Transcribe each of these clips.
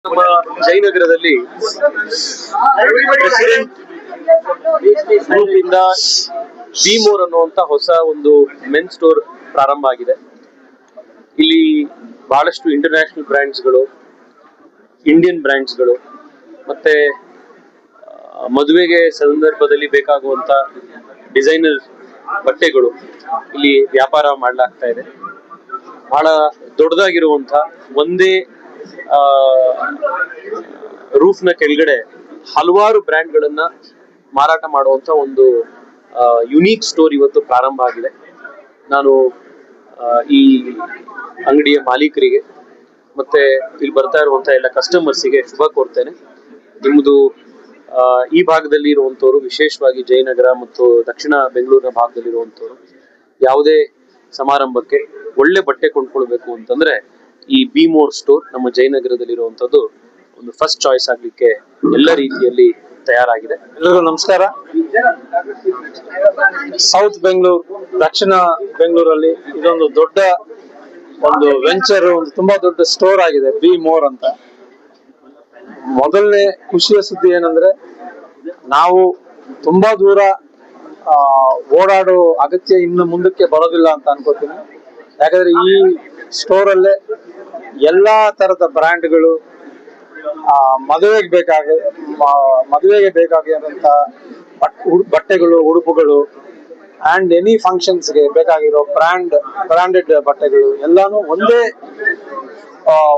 ನಮ್ಮ ಜಯನಗರದಲ್ಲಿ president group ಇಂದ be more ಅನ್ನುವಂತ ಹೊಸ ಒಂದು ಮೆನ್ ಸ್ಟೋರ್ ಪ್ರಾರಂಭ ಆಗಿದೆ. ಇಲ್ಲಿ ಬಹಳಷ್ಟು ಇಂಟರ್ನ್ಯಾಷನಲ್ ಬ್ರ್ಯಾಂಡ್ಸ್ಗಳು, ಇಂಡಿಯನ್ ಬ್ರ್ಯಾಂಡ್ಸ್ಗಳು ಮತ್ತೆ ಮದುವೆಗೆ ಸಂದರ್ಭದಲ್ಲಿ ಬೇಕಾಗುವಂತ ಡಿಸೈನರ್ ಬಟ್ಟೆಗಳು ಇಲ್ಲಿ ವ್ಯಾಪಾರ ಮಾಡಲಾಗ್ತಾ ಇದೆ. ಬಹಳ ದೊಡ್ಡದಾಗಿರುವಂತ ಒಂದೇ ರೂಫ್ ನ ಕೆಳಗಡೆ ಹಲವಾರು ಬ್ರ್ಯಾಂಡ್ ಗಳನ್ನ ಮಾರಾಟ ಮಾಡುವಂತ ಒಂದು ಯುನೀಕ್ ಸ್ಟೋರ್ ಇವತ್ತು ಪ್ರಾರಂಭ ಆಗಿದೆ. ನಾನು ಈ ಅಂಗಡಿಯ ಮಾಲೀಕರಿಗೆ ಮತ್ತೆ ಇಲ್ಲಿ ಬರ್ತಾ ಇರುವಂತ ಎಲ್ಲ ಕಸ್ಟಮರ್ಸಿಗೆ ಶುಭ ಕೋರ್ತೇನೆ. ನಿಮ್ಮದು ಈ ಭಾಗದಲ್ಲಿ ಇರುವಂತವ್ರು, ವಿಶೇಷವಾಗಿ ಜಯನಗರ ಮತ್ತು ದಕ್ಷಿಣ ಬೆಂಗಳೂರಿನ ಭಾಗದಲ್ಲಿ ಇರುವಂತವ್ರು ಯಾವುದೇ ಸಮಾರಂಭಕ್ಕೆ ಒಳ್ಳೆ ಬಟ್ಟೆ ಕೊಂಡ್ಕೊಳ್ಬೇಕು ಅಂತಂದ್ರೆ ಈ ಬಿ ಮೋರ್ ಸ್ಟೋರ್ ನಮ್ಮ ಜಯನಗರದಲ್ಲಿ ಇರುವಂತದ್ದು ಒಂದು ಫಸ್ಟ್ ಚಾಯ್ಸ್ ಆಗ್ಲಿಕ್ಕೆ ಎಲ್ಲ ರೀತಿಯಲ್ಲಿ ತಯಾರಾಗಿದೆ. ಎಲ್ಲರಿಗೂ ನಮಸ್ಕಾರ. ಸೌತ್ ಬೆಂಗಳೂರು, ದಕ್ಷಿಣ ಬೆಂಗಳೂರಲ್ಲಿ ಇದೊಂದು ದೊಡ್ಡ ಒಂದು ವೆಂಚರ್, ಒಂದು ತುಂಬಾ ದೊಡ್ಡ ಸ್ಟೋರ್ ಆಗಿದೆ ಬಿ ಮೋರ್ ಅಂತ. ಮೊದಲನೇ ಖುಷಿಯ ಸುದ್ದಿ ಏನಂದ್ರೆ, ನಾವು ತುಂಬಾ ದೂರ ಓಡಾಡೋ ಅಗತ್ಯ ಇನ್ನು ಮುಂದಕ್ಕೆ ಬರೋದಿಲ್ಲ ಅಂತ ಅನ್ಕೋತೀನಿ. ಯಾಕಂದ್ರೆ ಈ ಸ್ಟೋರ್ ಅಲ್ಲೇ ಎಲ್ಲಾ ತರದ ಬ್ರ್ಯಾಂಡ್ಗಳು, ಮದುವೆಗೆ ಬೇಕಾಗಿರುವಂತ ಬಟ್ಟೆಗಳು, ಉಡುಪುಗಳು ಅಂಡ್ ಎನಿ ಫಂಕ್ಷನ್ಸ್ಗೆ ಬೇಕಾಗಿರೋ ಬ್ರಾಂಡೆಡ್ ಬಟ್ಟೆಗಳು ಎಲ್ಲಾನು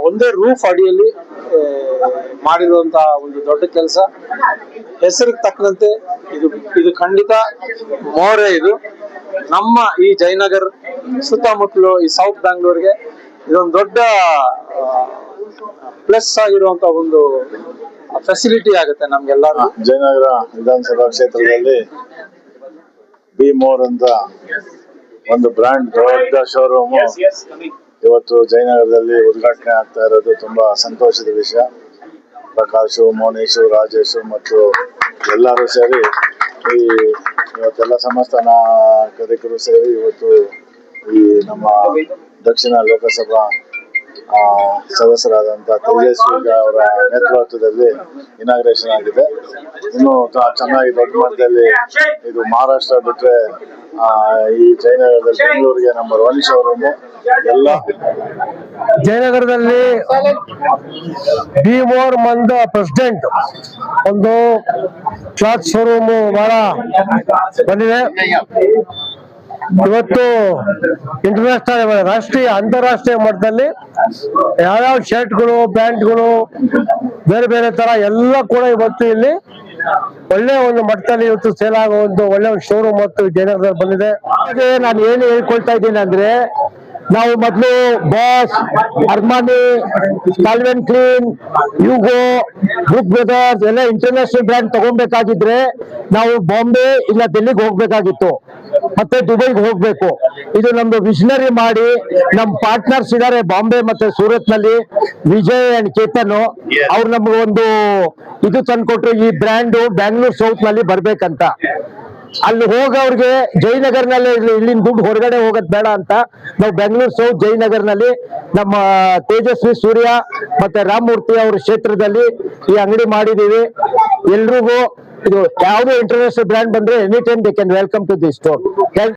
ಒಂದೇ ರೂಫ್ ಅಡಿಯಲ್ಲಿ ಮಾಡಿರುವಂತಹ ಒಂದು ದೊಡ್ಡ ಕೆಲಸ. ಹೆಸರಿಗೆ ತಕ್ಕಂತೆ ಇದು ಖಂಡಿತ ಮೋರೆ. ಇದು ನಮ್ಮ ಈ ಜಯನಗರ್ ಸುತ್ತಮುತ್ತಲು ಈ ಸೌತ್ ಬ್ಯಾಂಗ್ಳೂರ್ಗೆ ಇದೊಂದು ದೊಡ್ಡ ಪ್ಲಸ್ ಆಗಿರುವಂತ ಒಂದು ಫೆಸಿಲಿಟಿ ಆಗುತ್ತೆ ನಮ್ಗೆಲ್ಲರೂ. ಜಯನಗರ ವಿಧಾನಸಭಾ ಕ್ಷೇತ್ರದಲ್ಲಿ ಬಿ ಮೋರ್ ಅಂತ ಒಂದು ಬ್ರ್ಯಾಂಡ್ ದೊಡ್ಡ ಶೋರೂಮ್ ಇವತ್ತು ಜಯನಗರದಲ್ಲಿ ಉದ್ಘಾಟನೆ ಆಗ್ತಾ ಇರೋದು ತುಂಬಾ ಸಂತೋಷದ ವಿಷಯ. ಪ್ರಕಾಶು, ಮೋನೇಶು, ರಾಜೇಶು ಮತ್ತು ಎಲ್ಲರೂ ಸೇರಿ ಇವತ್ತೆಲ್ಲ ಸಮಸ್ತ ನಾಯಕರು ಸೇರಿ ಇವತ್ತು ಈ ನಮ್ಮ ದಕ್ಷಿಣ ಲೋಕಸಭಾ ಸದಸ್ಯರಾದಂತಹ ತೇಜಸ್ವಿ ಅವರ ನೇತೃತ್ವದಲ್ಲಿ ಇನಾಗ್ರೇಷನ್ ಆಗಿದೆ. ಇನ್ನು ಚೆನ್ನಾಗಿ ದೊಡ್ಡ ಮಟ್ಟದಲ್ಲಿ ಇದು ಮಹಾರಾಷ್ಟ್ರ ಬಿಟ್ರೆ ಈ ಜಯನಗರದಲ್ಲಿ ಬೆಂಗಳೂರಿಗೆ ನಂಬರ್ 1 ಶೋರೂಮ್. ಎಲ್ಲ ಜಯನಗರದಲ್ಲಿ ಬಿ ಮೋರ್ ಮಂದ ಪ್ರೆಸಿಡೆಂಟ್ ಒಂದು ಕ್ಲಾತ್ ಶೋರೂಮ್ ಬಹಳ ಬಂದಿದೆ. ಇವತ್ತು ಇಂಟರ್ನ್ಯಾಷನಲ್, ರಾಷ್ಟ್ರೀಯ, ಅಂತಾರಾಷ್ಟ್ರೀಯ ಮಟ್ಟದಲ್ಲಿ ಯಾವ್ಯಾವ ಶರ್ಟ್ಗಳು, ಪ್ಯಾಂಟ್ಗಳು, ಬೇರೆ ಬೇರೆ ತರ ಎಲ್ಲ ಕೂಡ ಇವತ್ತು ಇಲ್ಲಿ ಒಳ್ಳೆ ಒಂದು ಮಟ್ಟದಲ್ಲಿ ಇವತ್ತು ಸೇಲ್ ಆಗೋ ಒಂದು ಒಳ್ಳೆ ಒಂದು ಶೋರೂಮ್ ಮತ್ತು ಜಯನಗರದಲ್ಲಿ ಬಂದಿದೆ. ಹಾಗೆ ನಾನು ಏನು ಹೇಳ್ಕೊಳ್ತಾ ಇದ್ದೀನಿ ಅಂದ್ರೆ, ನಾವು ಮೊದಲು boss, ಅರ್ಮಾನಿ, Calvin clean, ಯುಗೋ, Brooke brothers ಎಲ್ಲ ಇಂಟರ್ನ್ಯಾಷನಲ್ ಬ್ರ್ಯಾಂಡ್ ತಗೊಬೇಕಾಗಿದ್ರೆ ನಾವು ಬಾಂಬೆ ಇಲ್ಲ ಡೆಲ್ಲಿಗೆ ಹೋಗ್ಬೇಕಾಗಿತ್ತು, ಮತ್ತೆ ದುಬೈಗೆ ಹೋಗ್ಬೇಕು. ಇದು ನಮ್ದು ವಿಷನರಿ ಮಾಡಿ ನಮ್ ಪಾರ್ಟ್ನರ್ಸ್ ಇದಾರೆ ಬಾಂಬೆ ಮತ್ತೆ ಸೂರತ್ ನಲ್ಲಿ, ವಿಜಯ್ ಅಂಡ್ ಕೇತನ್. ಅವ್ರು ನಮ್ಗೆ ಒಂದು ಇದು ತಂದ್ಕೊಟ್ರು, ಈ ಬ್ರ್ಯಾಂಡ್ ಬ್ಯಾಂಗ್ಳೂರ್ ಸೌತ್ ನಲ್ಲಿ ಬರ್ಬೇಕಂತ. ಅಲ್ಲಿ ಹೋಗೋರ್ಗೆ ಜಯನಗರ್ನಲ್ಲಿ ಇಲ್ಲಿಂದ ದುಡ್ಡು ಹೊರಗಡೆ ಹೋಗೋದ್ ಬೇಡ ಅಂತ ನಾವು ಬೆಂಗಳೂರು ಸೌತ್ ಜಯನಗರ್ನಲ್ಲಿ ನಮ್ಮ ತೇಜಸ್ವಿ ಸೂರ್ಯ ಮತ್ತೆ ರಾಮಮೂರ್ತಿ ಅವ್ರ ಕ್ಷೇತ್ರದಲ್ಲಿ ಈ ಅಂಗಡಿ ಮಾಡಿದೀವಿ. ಎಲ್ರಿಗೂ ಇದು ಯಾವುದೇ ಇಂಟರ್ನ್ಯಾಷನಲ್ ಬ್ರ್ಯಾಂಡ್ ಬಂದ್ರೆ any time they can welcome to this store.